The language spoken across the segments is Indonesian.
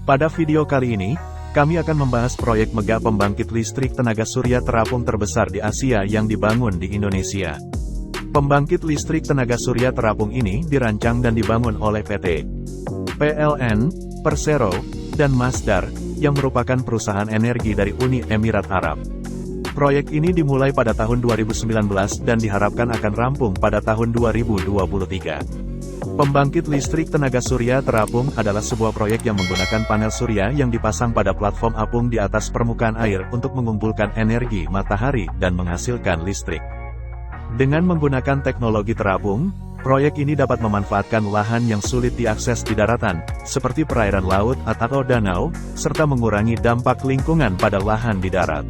Pada video kali ini, kami akan membahas proyek mega pembangkit listrik tenaga surya terapung terbesar di Asia yang dibangun di Indonesia. Pembangkit listrik tenaga surya terapung ini dirancang dan dibangun oleh PT PLN, Persero, dan Masdar, yang merupakan perusahaan energi dari Uni Emirat Arab. Proyek ini dimulai pada tahun 2019 dan diharapkan akan rampung pada tahun 2023. Pembangkit listrik tenaga surya terapung adalah sebuah proyek yang menggunakan panel surya yang dipasang pada platform apung di atas permukaan air untuk mengumpulkan energi matahari dan menghasilkan listrik. Dengan menggunakan teknologi terapung, proyek ini dapat memanfaatkan lahan yang sulit diakses di daratan, seperti perairan laut atau danau, serta mengurangi dampak lingkungan pada lahan di darat.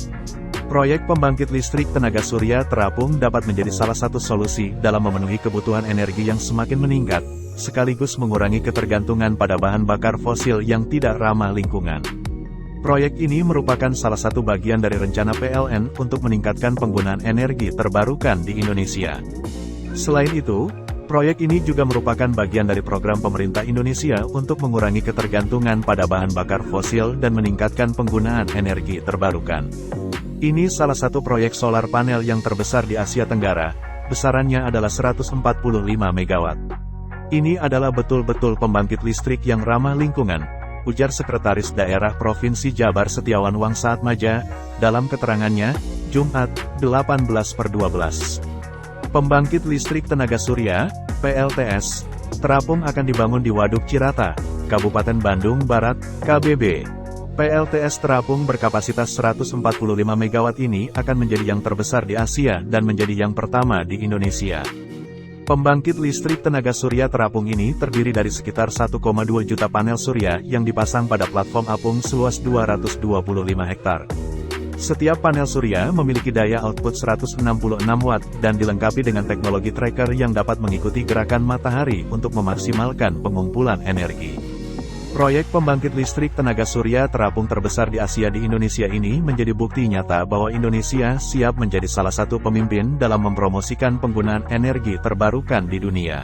Proyek pembangkit listrik tenaga surya terapung dapat menjadi salah satu solusi dalam memenuhi kebutuhan energi yang semakin meningkat, sekaligus mengurangi ketergantungan pada bahan bakar fosil yang tidak ramah lingkungan. Proyek ini merupakan salah satu bagian dari rencana PLN untuk meningkatkan penggunaan energi terbarukan di Indonesia. Selain itu, proyek ini juga merupakan bagian dari program pemerintah Indonesia untuk mengurangi ketergantungan pada bahan bakar fosil dan meningkatkan penggunaan energi terbarukan. Ini salah satu proyek solar panel yang terbesar di Asia Tenggara, besarannya adalah 145 MW. Ini adalah betul-betul pembangkit listrik yang ramah lingkungan, ujar Sekretaris Daerah Provinsi Jabar Setiawan Wangsaatmadja, dalam keterangannya, Jumat, 18/12. Pembangkit listrik tenaga surya, PLTS, terapung akan dibangun di Waduk Cirata, Kabupaten Bandung Barat, KBB. PLTS terapung berkapasitas 145 MW ini akan menjadi yang terbesar di Asia dan menjadi yang pertama di Indonesia. Pembangkit listrik tenaga surya terapung ini terdiri dari sekitar 1,2 juta panel surya yang dipasang pada platform apung seluas 225 hektar. Setiap panel surya memiliki daya output 166 watt dan dilengkapi dengan teknologi tracker yang dapat mengikuti gerakan matahari untuk memaksimalkan pengumpulan energi. Proyek pembangkit listrik tenaga surya terapung terbesar di Asia di Indonesia ini menjadi bukti nyata bahwa Indonesia siap menjadi salah satu pemimpin dalam mempromosikan penggunaan energi terbarukan di dunia.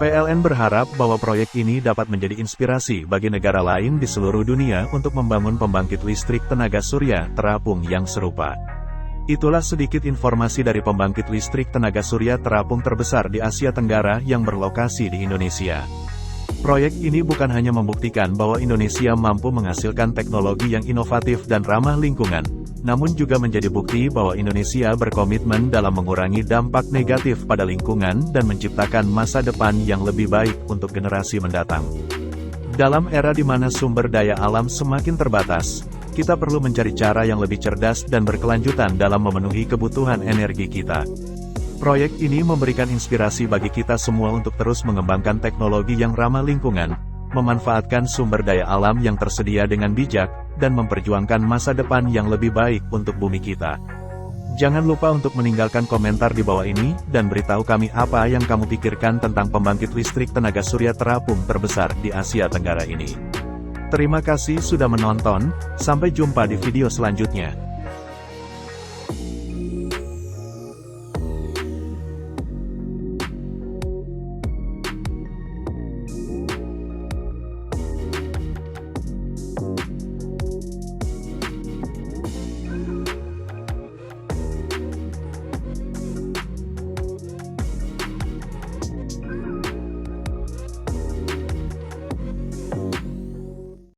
PLN berharap bahwa proyek ini dapat menjadi inspirasi bagi negara lain di seluruh dunia untuk membangun pembangkit listrik tenaga surya terapung yang serupa. Itulah sedikit informasi dari pembangkit listrik tenaga surya terapung terbesar di Asia Tenggara yang berlokasi di Indonesia. Proyek ini bukan hanya membuktikan bahwa Indonesia mampu menghasilkan teknologi yang inovatif dan ramah lingkungan, namun juga menjadi bukti bahwa Indonesia berkomitmen dalam mengurangi dampak negatif pada lingkungan dan menciptakan masa depan yang lebih baik untuk generasi mendatang. Dalam era di mana sumber daya alam semakin terbatas, kita perlu mencari cara yang lebih cerdas dan berkelanjutan dalam memenuhi kebutuhan energi kita. Proyek ini memberikan inspirasi bagi kita semua untuk terus mengembangkan teknologi yang ramah lingkungan, memanfaatkan sumber daya alam yang tersedia dengan bijak, dan memperjuangkan masa depan yang lebih baik untuk bumi kita. Jangan lupa untuk meninggalkan komentar di bawah ini, dan beritahu kami apa yang kamu pikirkan tentang pembangkit listrik tenaga surya terapung terbesar di Asia Tenggara ini. Terima kasih sudah menonton, sampai jumpa di video selanjutnya.